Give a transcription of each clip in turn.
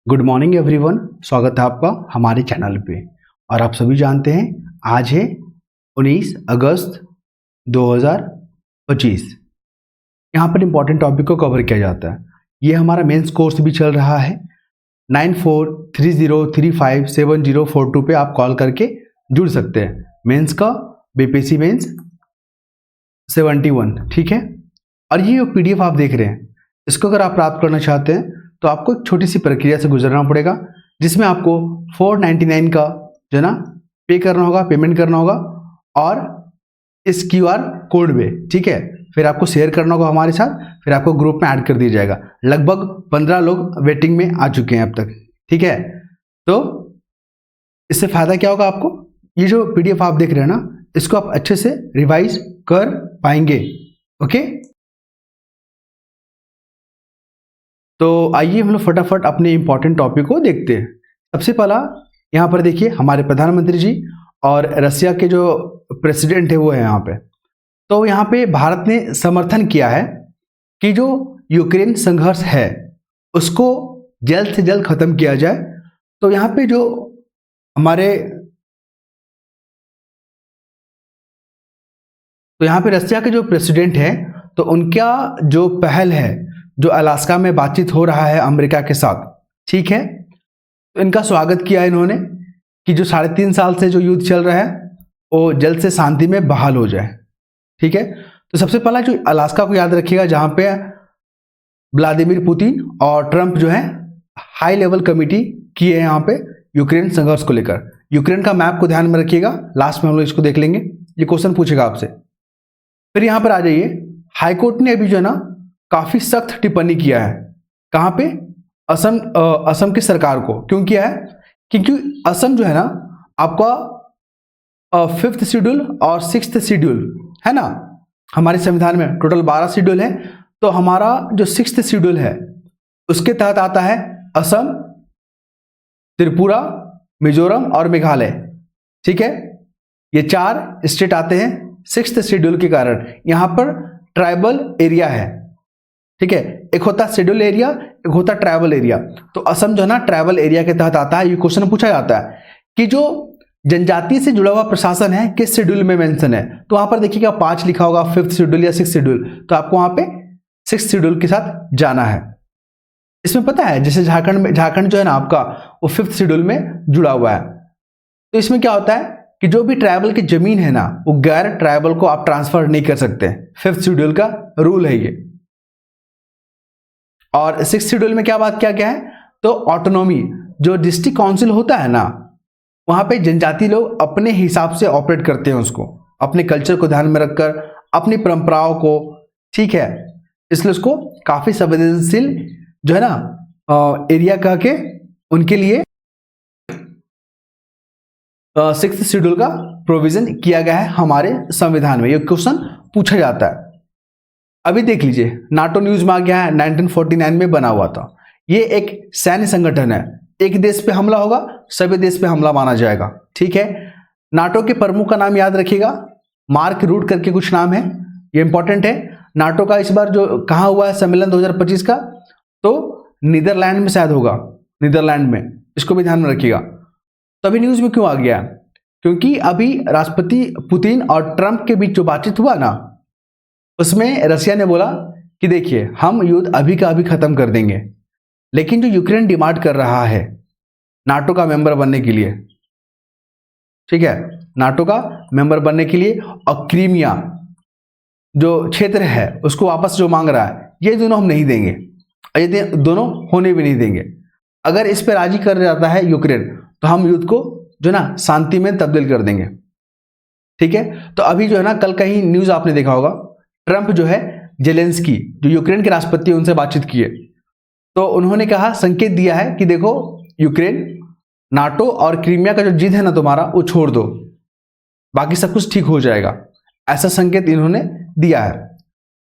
Good morning everyone, स्वागत है आपका हमारे चैनल पे। और आप सभी जानते हैं आज है 19 अगस्त 2025। यहाँ पर इम्पॉर्टेंट टॉपिक को कवर किया जाता है। ये हमारा मेंस कोर्स भी चल रहा है। 9430357042 पे आप कॉल करके जुड़ सकते हैं। मेंस का बीपीएससी मेंस 71, ठीक है। और ये पीडीएफ आप देख रहे हैं, इसको अगर आप प्राप्त करना चाहते हैं तो आपको एक छोटी सी प्रक्रिया से गुजरना पड़ेगा, जिसमें आपको 499 का जो है ना पे करना होगा, पेमेंट करना होगा और इस क्यूआर कोड में, ठीक है। फिर आपको शेयर करना होगा हमारे साथ, फिर आपको ग्रुप में ऐड कर दिया जाएगा। लगभग 15 लोग वेटिंग में आ चुके हैं अब तक, ठीक है। तो इससे फायदा क्या होगा आपको, ये जो पीडीएफ आप देख रहे हैं ना, इसको आप अच्छे से रिवाइज कर पाएंगे, ओके। तो आइए हम लोग फटाफट अपने इंपॉर्टेंट टॉपिक को देखते हैं। सबसे पहला यहाँ पर देखिए, हमारे प्रधानमंत्री जी और रशिया के जो प्रेसिडेंट है वो है यहाँ पे। तो यहाँ पे भारत ने समर्थन किया है कि जो यूक्रेन संघर्ष है उसको जल्द से जल्द खत्म किया जाए। तो यहाँ पे जो हमारे यहाँ पे रशिया के जो प्रेसिडेंट हैं, तो उनका जो पहल है, जो अलास्का में बातचीत हो रहा है अमेरिका के साथ, ठीक है। तो इनका स्वागत किया है इन्होंने कि जो 3.5 साल से जो युद्ध चल रहा है वो जल्द से शांति में बहाल हो जाए, ठीक है। तो सबसे पहला जो अलास्का को याद रखिएगा, जहां पे व्लादिमीर पुतिन और ट्रंप जो है हाई लेवल कमेटी किए हैं यहाँ पे यूक्रेन संघर्ष को लेकर। यूक्रेन का मैप को ध्यान में रखिएगा, लास्ट में हम लोग इसको देख लेंगे, ये क्वेश्चन पूछेगा आपसे। फिर यहाँ पर आ जाइए, हाईकोर्ट ने अभी जो है ना काफी सख्त टिप्पणी किया है। कहाँ पे? असम की सरकार को। क्यों किया है? क्योंकि असम जो है ना आपका 5th शेड्यूल और 6th शेड्यूल है ना, हमारे संविधान में टोटल 12 शेड्यूल है। तो हमारा जो 6th शेड्यूल है उसके तहत आता है असम, त्रिपुरा, मिजोरम और मेघालय, ठीक है। ये 4 स्टेट आते हैं 6th शेड्यूल के कारण। यहां पर ट्राइबल एरिया है, ठीक है। एक होता शेड्यूल एरिया, एक होता ट्राइबल एरिया। तो असम जो है ना ट्राइबल एरिया के तहत आता है। ये क्वेश्चन पूछा जाता है कि जो जनजाति से जुड़ा हुआ प्रशासन है किस शेड्यूल में मेंशन है। तो वहां पर देखिएगा 5 लिखा होगा, 5th शेड्यूल या 6th शेड्यूल। तो आपको वहां पे 6th शेड्यूल के साथ जाना है। इसमें पता है जैसे झारखंड जो है ना आपका वो 5th शेड्यूल में जुड़ा हुआ है। तो इसमें क्या होता है कि जो भी ट्राइबल की जमीन है ना, वो गैर ट्राइबल को आप ट्रांसफर नहीं कर सकते। 5th शेड्यूल का रूल है ये। और 6th शेड्यूल में क्या बात किया गया है, तो ऑटोनॉमी, जो डिस्ट्रिक्ट काउंसिल होता है ना, वहां पे जनजाति लोग अपने हिसाब से ऑपरेट करते हैं, उसको अपने कल्चर को ध्यान में रखकर, अपनी परंपराओं को, ठीक है। इसलिए उसको काफी संवेदनशील जो है ना एरिया कह के उनके लिए 6th शेड्यूल का प्रोविजन किया गया है हमारे संविधान में। यह क्वेश्चन पूछा जाता है। अभी देख लीजिए, नाटो न्यूज में आ गया है, 1949 में बना हुआ था। ये एक सैन्य संगठन है, एक देश पे हमला होगा सभी देश पे हमला माना जाएगा, ठीक है। नाटो के प्रमुख का नाम याद रखिएगा, मार्क रूट करके कुछ नाम है, ये इंपॉर्टेंट है। नाटो का इस बार जो कहाँ हुआ है सम्मेलन 2025 का, तो नीदरलैंड में शायद होगा, नीदरलैंड में, इसको भी ध्यान में रखिएगा। तो अभी न्यूज में क्यों आ गया, क्योंकि अभी राष्ट्रपति पुतिन और ट्रंप के बीच जो बातचीत हुआ ना, उसमें रशिया ने बोला कि देखिए हम युद्ध अभी का अभी खत्म कर देंगे, लेकिन जो यूक्रेन डिमांड कर रहा है नाटो का मेंबर बनने के लिए, ठीक है, नाटो का मेंबर बनने के लिए, और क्रीमिया जो क्षेत्र है उसको वापस जो मांग रहा है, ये दोनों हम नहीं देंगे, ये दोनों होने भी नहीं देंगे। अगर इस पर राजी कर जाता है यूक्रेन तो हम युद्ध को जो ना शांति में तब्दील कर देंगे, ठीक है। तो अभी जो है ना कल कहीं न्यूज आपने देखा होगा, ट्रंप जो है जेलेंस्की जो यूक्रेन के राष्ट्रपति उनसे बातचीत किए, तो उन्होंने कहा, संकेत दिया है कि देखो यूक्रेन, नाटो और क्रीमिया का जो जिद है ना तुम्हारा, वो छोड़ दो, बाकी सब कुछ ठीक हो जाएगा, ऐसा संकेत इन्होंने दिया है।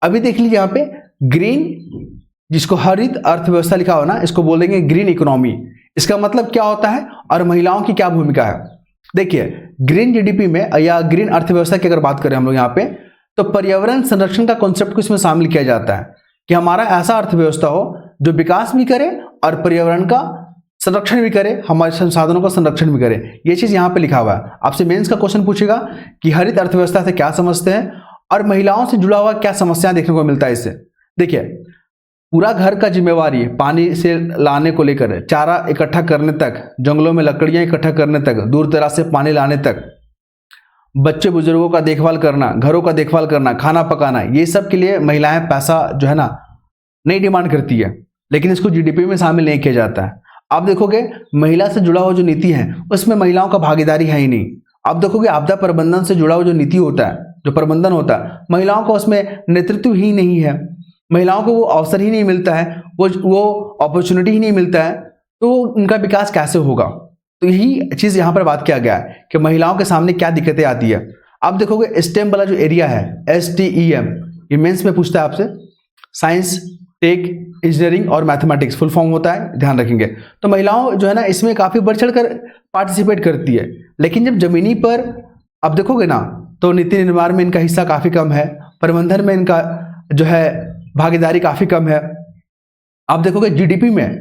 अभी देख लीजिए यहाँ पे ग्रीन, जिसको हरित अर्थव्यवस्था लिखा हो ना, इसको बोलेंगे ग्रीन इकोनॉमी। इसका मतलब क्या होता है और महिलाओं की क्या भूमिका है। देखिए ग्रीन जीडीपी में या ग्रीन अर्थव्यवस्था की अगर बात करें हम लोग यहाँ पे, तो पर्यावरण संरक्षण का कॉन्सेप्ट को इसमें शामिल किया जाता है कि हमारा ऐसा अर्थव्यवस्था हो जो विकास भी करे और पर्यावरण का संरक्षण भी करे, हमारे संसाधनों का संरक्षण भी करे। ये चीज यहाँ पे लिखा हुआ है। आपसे मेंस का क्वेश्चन पूछेगा कि हरित अर्थव्यवस्था से क्या समझते हैं और महिलाओं से जुड़ा हुआ क्या समस्याएं देखने को मिलता है इससे। देखिए, पूरा घर का जिम्मेवारी पानी से लाने को लेकर, चारा इकट्ठा करने तक, जंगलों में लकड़ियां इकट्ठा करने तक, दूर दराज से पानी लाने तक, बच्चे बुजुर्गों का देखभाल करना, घरों का देखभाल करना, खाना पकाना, ये सब के लिए महिलाएं पैसा जो है ना नहीं डिमांड करती है, लेकिन इसको जीडीपी में शामिल नहीं किया जाता है। आप देखोगे महिला से जुड़ा हुआ जो नीति है उसमें महिलाओं का भागीदारी है ही नहीं। आप देखोगे आपदा प्रबंधन से जुड़ा हुआ जो नीति होता है, जो प्रबंधन होता है, महिलाओं का उसमें नेतृत्व ही नहीं है, महिलाओं को वो अवसर ही नहीं मिलता है, वो अपॉर्चुनिटी ही नहीं मिलता है, तो उनका विकास कैसे होगा। तो यही चीज यहाँ पर बात किया गया है कि महिलाओं के सामने क्या दिक्कतें आती है। आप देखोगे स्टेम वाला जो एरिया है, STEM, ये मेंस में पूछता है आपसे, साइंस, टेक, इंजीनियरिंग और मैथमेटिक्स फुल फॉर्म होता है, ध्यान रखेंगे। तो महिलाओं जो है ना इसमें काफी बढ़ चढ़कर पार्टिसिपेट करती है, लेकिन जब जमीनी पर आप देखोगे ना तो नीति निर्माण में इनका हिस्सा काफी कम है, प्रबंधन में इनका जो है भागीदारी काफी कम है। आप देखोगे जीडीपी में,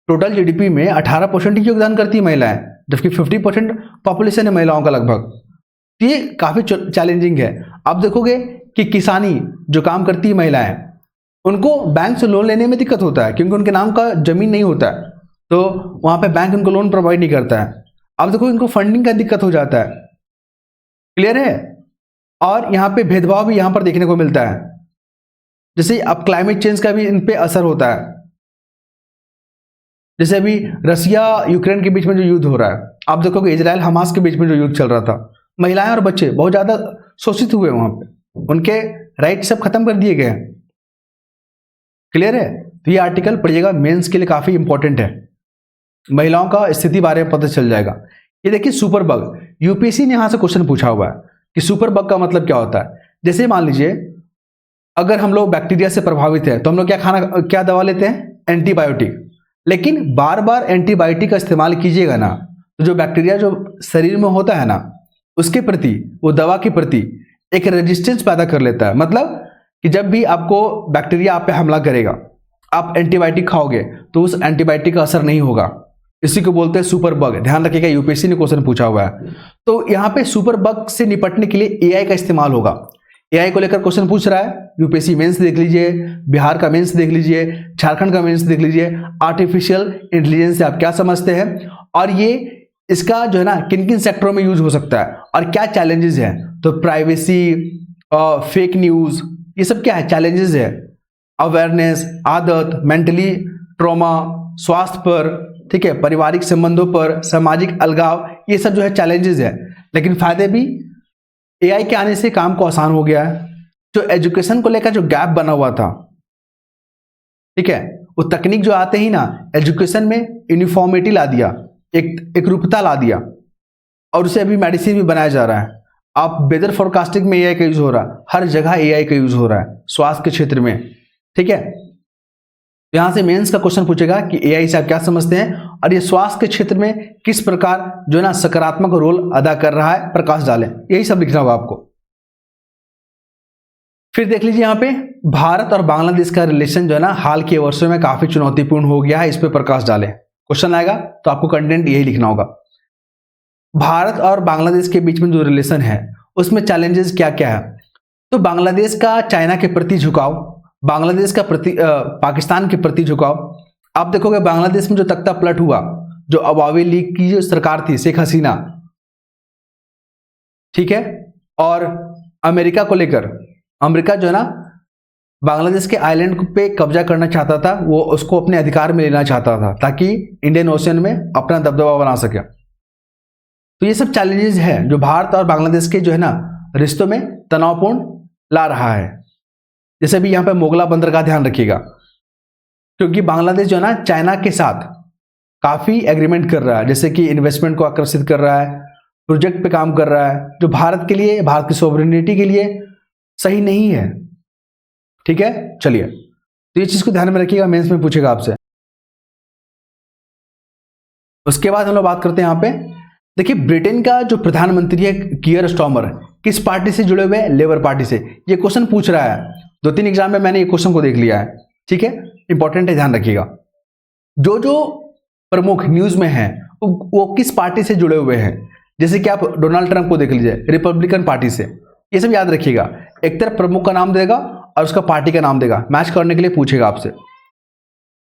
टोटल जीडीपी में 18% ही योगदान करती है महिलाएं, जबकि 50% पॉपुलेशन है महिलाओं का लगभग। तो ये काफी चैलेंजिंग है। आप देखोगे कि किसानी जो काम करती है महिलाएं, उनको बैंक से लोन लेने में दिक्कत होता है क्योंकि उनके नाम का जमीन नहीं होता है, तो वहां पे बैंक उनको लोन प्रोवाइड नहीं करता है। अब देखो इनको फंडिंग का दिक्कत हो जाता है, क्लियर है। और यहाँ पे भेदभाव भी यहाँ पर देखने को मिलता है, जैसे अब क्लाइमेट चेंज का भी इन पे असर होता है। जैसे अभी रसिया यूक्रेन के बीच में जो युद्ध हो रहा है, आप देखोगे इजराइल हमास के बीच में जो युद्ध चल रहा था, महिलाएं और बच्चे बहुत ज्यादा शोषित हुए, वहां पे उनके राइट सब खत्म कर दिए गए हैं, क्लियर है। तो ये आर्टिकल पढ़िएगा, मेंस के लिए काफी इंपॉर्टेंट है, महिलाओं का स्थिति बारे में पता चल जाएगा। ये देखिए सुपर बग, यूपीएससी ने यहां से क्वेश्चन पूछा हुआ है कि सुपर बग का मतलब क्या होता है। जैसे मान लीजिए अगर हम लोग बैक्टीरिया से प्रभावित है तो हम लोग क्या दवा लेते हैं, एंटीबायोटिक। लेकिन बार बार एंटीबायोटिक का इस्तेमाल कीजिएगा ना तो जो बैक्टीरिया जो शरीर में होता है ना उसके प्रति, वो दवा के प्रति एक रेजिस्टेंस पैदा कर लेता है। मतलब कि जब भी आपको बैक्टीरिया आप पे हमला करेगा, आप एंटीबायोटिक खाओगे तो उस एंटीबायोटिक का असर नहीं होगा। इसी को बोलते हैं सुपर बग, ध्यान रखिएगा, यूपीएससी ने क्वेश्चन पूछा हुआ है। तो यहाँ पे सुपर बग से निपटने के लिए एआई का इस्तेमाल होगा। एआई को लेकर क्वेश्चन पूछ रहा है, यूपीएससी मेंस देख लीजिए, बिहार का मेंस देख लीजिए, झारखंड का मेंस देख लीजिए। आर्टिफिशियल इंटेलिजेंस से आप क्या समझते हैं और ये इसका जो है ना किन किन सेक्टरों में यूज हो सकता है और क्या चैलेंजेस हैं। तो प्राइवेसी, फेक न्यूज, ये सब क्या है, चैलेंजेस है। अवेयरनेस, आदत, मेंटली ट्रॉमा, स्वास्थ्य पर, ठीक है, पारिवारिक संबंधों पर, सामाजिक अलगाव, ये सब जो है चैलेंजेस है। लेकिन फायदे भी, एआई के आने से काम को आसान हो गया है। जो एजुकेशन को लेकर जो गैप बना हुआ था, ठीक है, वो तकनीक जो आते ही ना एजुकेशन में यूनिफॉर्मिटी ला दिया, एक रूपता ला दिया, और उसे अभी मेडिसिन भी बनाया जा रहा है। आप वेदर फोरकास्टिंग में एआई का यूज हो रहा है, हर जगह एआई का यूज हो रहा है, स्वास्थ्य के क्षेत्र में, ठीक है। यहां से मेंस का क्वेश्चन पूछेगा कि एआई से आप क्या समझते हैं और ये स्वास्थ्य के क्षेत्र में किस प्रकार जो है ना सकारात्मक रोल अदा कर रहा है, प्रकाश डालें, यही सब लिखना होगा आपको। फिर देख लीजिए यहाँ पे भारत और बांग्लादेश का रिलेशन जो है ना हाल के वर्षों में काफी चुनौतीपूर्ण हो गया है, इस पे प्रकाश डालें। क्वेश्चन आएगा तो आपको कंटेंट यही लिखना होगा। भारत और बांग्लादेश के बीच में जो रिलेशन है उसमें चैलेंजेस क्या क्या है। तो बांग्लादेश का चाइना के प्रति झुकाव, बांग्लादेश का पाकिस्तान के प्रति झुकाव। आप देखोगे बांग्लादेश में जो तख्ता पलट हुआ, जो अवामी लीग की जो सरकार थी, शेख हसीना, ठीक है, और अमेरिका को लेकर, अमेरिका जो है ना बांग्लादेश के आइलैंड पे कब्जा करना चाहता था, वो उसको अपने अधिकार में लेना चाहता था ताकि इंडियन ओशियन में अपना दबदबा बना सके। तो ये सब चैलेंजेस है जो भारत और बांग्लादेश के जो है ना रिश्तों में तनावपूर्ण ला रहा है। जैसे भी यहाँ पे मोगला बंदर का ध्यान रखिएगा, क्योंकि बांग्लादेश जो है ना चाइना के साथ काफी एग्रीमेंट कर रहा है, जैसे कि इन्वेस्टमेंट को आकर्षित कर रहा है, प्रोजेक्ट पे काम कर रहा है, जो भारत के लिए, भारत की सोवरेनिटी के लिए सही नहीं है, ठीक है। चलिए, तो ये चीज को ध्यान में रखिएगा, मेंस में पूछेगा आपसे। उसके बाद हम लोग बात करते हैं यहाँ पे, देखिए ब्रिटेन का जो प्रधानमंत्री है कियर स्टार्मर, किस पार्टी से जुड़े हुए हैं, लेबर पार्टी से। ये क्वेश्चन पूछ रहा है, 2-3 एग्जाम में मैंने ये क्वेश्चन को देख लिया है, ठीक है, इंपॉर्टेंट है, ध्यान रखिएगा। जो प्रमुख न्यूज में हैं वो किस पार्टी से जुड़े हुए हैं। जैसे कि आप डोनाल्ड ट्रंप को देख लीजिए, रिपब्लिकन पार्टी से। ये सब याद रखिएगा, एक तरफ प्रमुख का नाम देगा और उसका पार्टी का नाम देगा, मैच करने के लिए पूछेगा आपसे,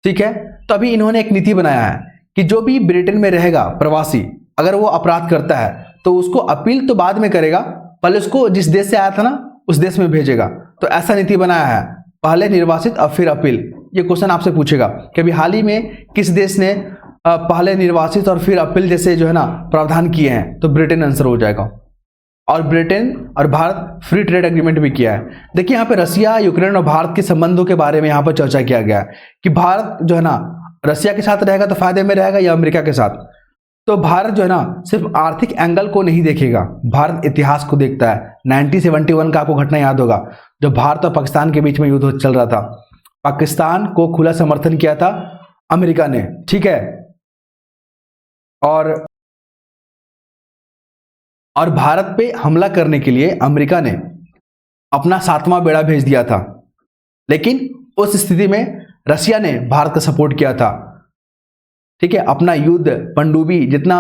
ठीक है। तो अभी इन्होंने एक नीति बनाया है कि जो भी ब्रिटेन में रहेगा प्रवासी, अगर वो अपराध करता है तो उसको अपील तो बाद में करेगा, पहले उसको जिस देश से आया था ना उस देश में भेजेगा। तो ऐसा नीति बनाया है, पहले निर्वासित और फिर अपील। ये क्वेश्चन आपसे पूछेगा कि अभी हाल ही में किस देश ने पहले निर्वासित और फिर अपील जैसे जो है ना प्रावधान किए हैं, तो ब्रिटेन आंसर हो जाएगा। और ब्रिटेन और भारत फ्री ट्रेड एग्रीमेंट भी किया है। देखिए यहाँ पे रसिया, यूक्रेन और भारत के संबंधों के बारे में यहाँ पर चर्चा किया गया है कि भारत जो है ना रसिया के साथ रहेगा तो फायदे में रहेगा या अमेरिका के साथ। तो भारत जो है ना सिर्फ आर्थिक एंगल को नहीं देखेगा, भारत इतिहास को देखता है। 1971 का आपको घटना याद होगा, जब भारत और पाकिस्तान के बीच में युद्ध चल रहा था। पाकिस्तान को खुला समर्थन किया था अमेरिका ने, ठीक है। और भारत पे हमला करने के लिए अमेरिका ने अपना 7वां बेड़ा भेज दिया था, लेकिन उस स्थिति में रसिया ने भारत का सपोर्ट किया था, ठीक है। अपना युद्ध पनडुब्बी जितना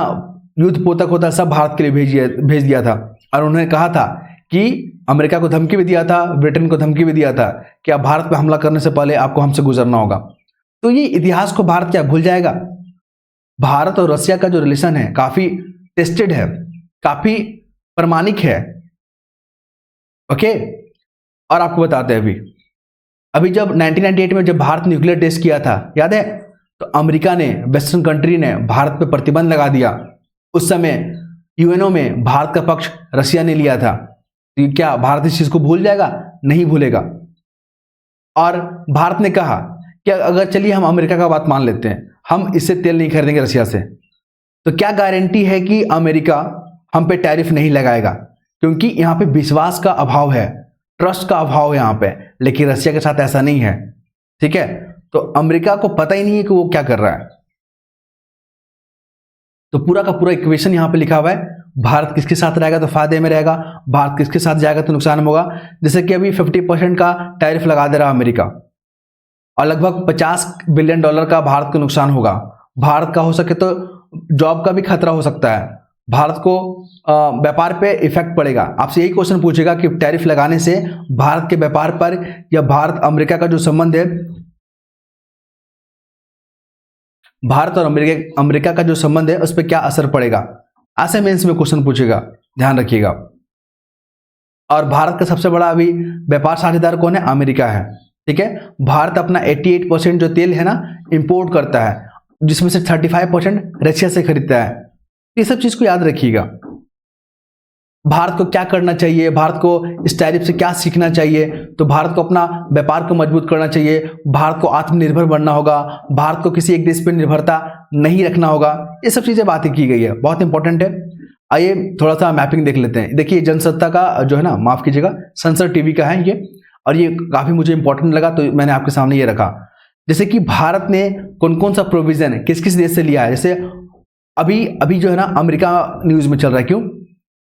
युद्ध पोतक होता है सब भारत के लिए भेज दिया था। और उन्होंने कहा था कि अमेरिका को धमकी भी दिया था, ब्रिटेन को धमकी भी दिया था कि आप भारत पे हमला करने से पहले आपको हमसे गुजरना होगा। तो ये इतिहास को भारत क्या भूल जाएगा? भारत और रसिया का जो रिलेशन है काफी टेस्टेड है, काफी प्रमाणिक है, ओके। और आपको बताते हैं अभी जब 1998 में जब भारत न्यूक्लियर टेस्ट किया था, याद है, तो अमेरिका ने, वेस्टर्न कंट्री ने भारत पे प्रतिबंध लगा दिया। उस समय यूएनओ में भारत का पक्ष रसिया ने लिया था। तो क्या भारत इस चीज को भूल जाएगा? नहीं भूलेगा। और भारत ने कहा कि अगर चलिए हम अमेरिका का बात मान लेते हैं, हम इससे तेल नहीं खरीदेंगे रसिया से, तो क्या गारंटी है कि अमेरिका हम पे टैरिफ नहीं लगाएगा? क्योंकि यहाँ पे विश्वास का अभाव है, ट्रस्ट का अभाव है यहाँ पे। लेकिन रसिया के साथ ऐसा नहीं है, ठीक है। तो अमेरिका को पता ही नहीं है कि वो क्या कर रहा है। तो पूरा का पूरा इक्वेशन यहाँ पे लिखा हुआ है, भारत किसके साथ रहेगा तो फायदे में रहेगा, भारत किसके साथ जाएगा तो नुकसान में होगा। जैसे कि अभी 50% का टैरिफ लगा दे रहा अमेरिका और लगभग $50 बिलियन का भारत को नुकसान होगा। भारत का हो सके तो जॉब का भी खतरा हो सकता है, भारत को व्यापार पे इफेक्ट पड़ेगा। आपसे यही क्वेश्चन पूछेगा कि टैरिफ लगाने से भारत के व्यापार पर या भारत अमेरिका का जो संबंध है, भारत और अमेरिका का जो संबंध है उस पर क्या असर पड़ेगा, ऐसे मेंस में क्वेश्चन पूछेगा, ध्यान रखिएगा। और भारत का सबसे बड़ा अभी व्यापार साझेदार कौन है? अमेरिका है, ठीक है। भारत अपना 88% जो तेल है ना इंपोर्ट करता है, जिसमें से 35% रशिया से खरीदता है। ये सब चीज को याद रखिएगा। भारत को क्या करना चाहिए, भारत को इस टैरिफ से क्या सीखना चाहिए? तो भारत को अपना व्यापार को मजबूत करना चाहिए, भारत को आत्मनिर्भर बनना होगा, भारत को किसी एक देश पर निर्भरता नहीं रखना होगा। ये सब चीजें बातें की गई है, बहुत इंपॉर्टेंट है। आइए थोड़ा सा मैपिंग देख लेते हैं। देखिए जनसत्ता का जो है ना, माफ कीजिएगा, संसद टीवी का है ये, और ये काफी मुझे इंपॉर्टेंट लगा तो मैंने आपके सामने ये रखा। जैसे कि भारत ने कौन कौन सा प्रोविजन किस किस देश से लिया है। जैसे अभी जो है ना अमेरिका न्यूज में चल रहा है, क्यों?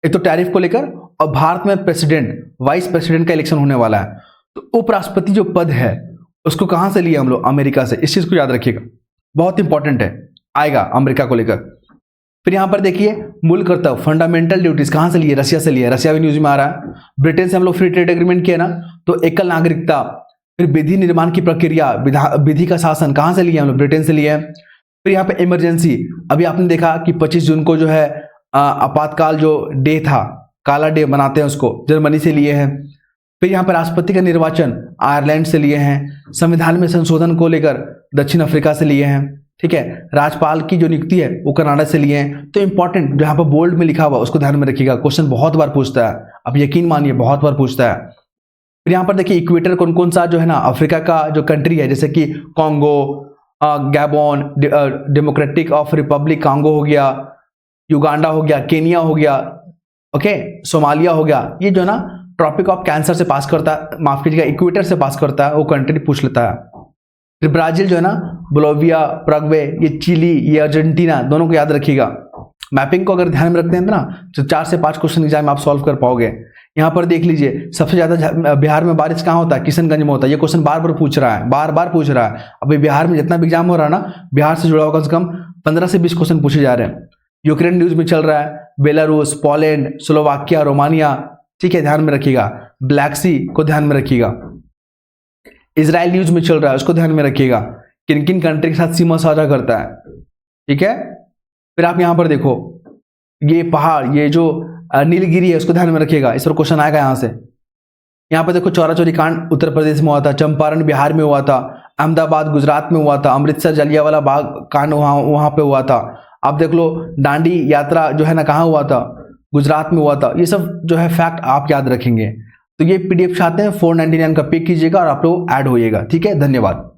एक तो टैरिफ को लेकर, और भारत में प्रेसिडेंट, वाइस प्रेसिडेंट का इलेक्शन होने वाला है। तो उपराष्ट्रपति जो पद है उसको कहां से लिया हम लोग? अमेरिका से। इस चीज को याद रखिएगा, बहुत इंपॉर्टेंट है, आएगा अमेरिका को लेकर। फिर यहां पर देखिए मूल कर्तव्य, फंडामेंटल ड्यूटीज कहां से लिए? रसिया से लिए, रसिया भी न्यूज में आ रहा है। ब्रिटेन से हम लोग फ्री ट्रेड एग्रीमेंट किया ना, तो एकल नागरिकता। फिर विधि निर्माण की प्रक्रिया, विधि का शासन कहां से लिए हम लोग? ब्रिटेन से लिए। फिर यहाँ पे इमरजेंसी, अभी आपने देखा कि 25 जून को जो है आपातकाल जो डे था, काला डे बनाते हैं उसको, जर्मनी से लिए हैं। फिर यहाँ पर राष्ट्रपति का निर्वाचन आयरलैंड से लिए हैं। संविधान में संशोधन को लेकर दक्षिण अफ्रीका से लिए हैं, ठीक है। राज्यपाल की जो नियुक्ति है वो कनाडा से लिए हैं। तो इंपॉर्टेंट जो यहाँ पर बोल्ड में लिखा हुआ उसको ध्यान में रखिएगा, क्वेश्चन बहुत बार पूछता है, अब यकीन मानिए बहुत बार पूछता है। फिर यहाँ पर देखिए इक्वेटर कौन कौन सा जो है ना अफ्रीका का जो कंट्री है, जैसे कि Congo, Gabon, democratic of Republic Congo हो गया, युगांडा हो गया, केनिया हो गया, ओके, सोमालिया हो गया। ये जो है ना ट्रॉपिक ऑफ कैंसर से पास करता है, माफ कीजिएगा इक्वेटर से पास करता है, वो कंट्री पूछ लेता है। फिर ब्राजील जो है ना, बोलिविया, पैराग्वे, ये चिली, ये अर्जेंटीना, दोनों को याद रखिएगा। मैपिंग को अगर ध्यान में रखते हैं ना तो 4 से 5 क्वेश्चन एग्जाम में आप सॉल्व कर पाओगे। यहाँ पर देख लीजिए सबसे ज्यादा बिहार में बारिश कहाँ होता है? किशनगंज में होता है। ये क्वेश्चन बार बार पूछ रहा है, बार बार पूछ रहा है। अभी बिहार में जितना भी एग्जाम हो रहा है ना, बिहार से जुड़ा हुआ कम से कम 15 से 20 क्वेश्चन पूछे जा रहे हैं। यूक्रेन न्यूज में चल रहा है, बेलारूस, पोलैंड, स्लोवाकिया, रोमानिया, ठीक है, ध्यान में रखिएगा। ब्लैक सी को ध्यान में रखिएगा। इजराइल न्यूज में चल रहा है, उसको ध्यान में रखिएगा, किन किन कंट्री के साथ सीमा साझा करता है, ठीक है। फिर आप यहां पर देखो, ये पहाड़, ये जो नीलगिरी है, उसको ध्यान में रखिएगा, इस पर क्वेश्चन आएगा यहां से। यहाँ पर देखो, चौरा चौरी कांड उत्तर प्रदेश में हुआ था, चंपारण बिहार में हुआ था, अहमदाबाद गुजरात में हुआ था, अमृतसर जलियांवाला बाग कांड वहां पे हुआ था। आप देख लो, दांडी यात्रा जो है ना, कहाँ हुआ था, गुजरात में हुआ था। ये सब जो है फैक्ट आप याद रखेंगे। तो ये पीडीएफ चाहते हैं 499 का पे कीजिएगा और आप लोग ऐड होइएगा, ठीक है। धन्यवाद।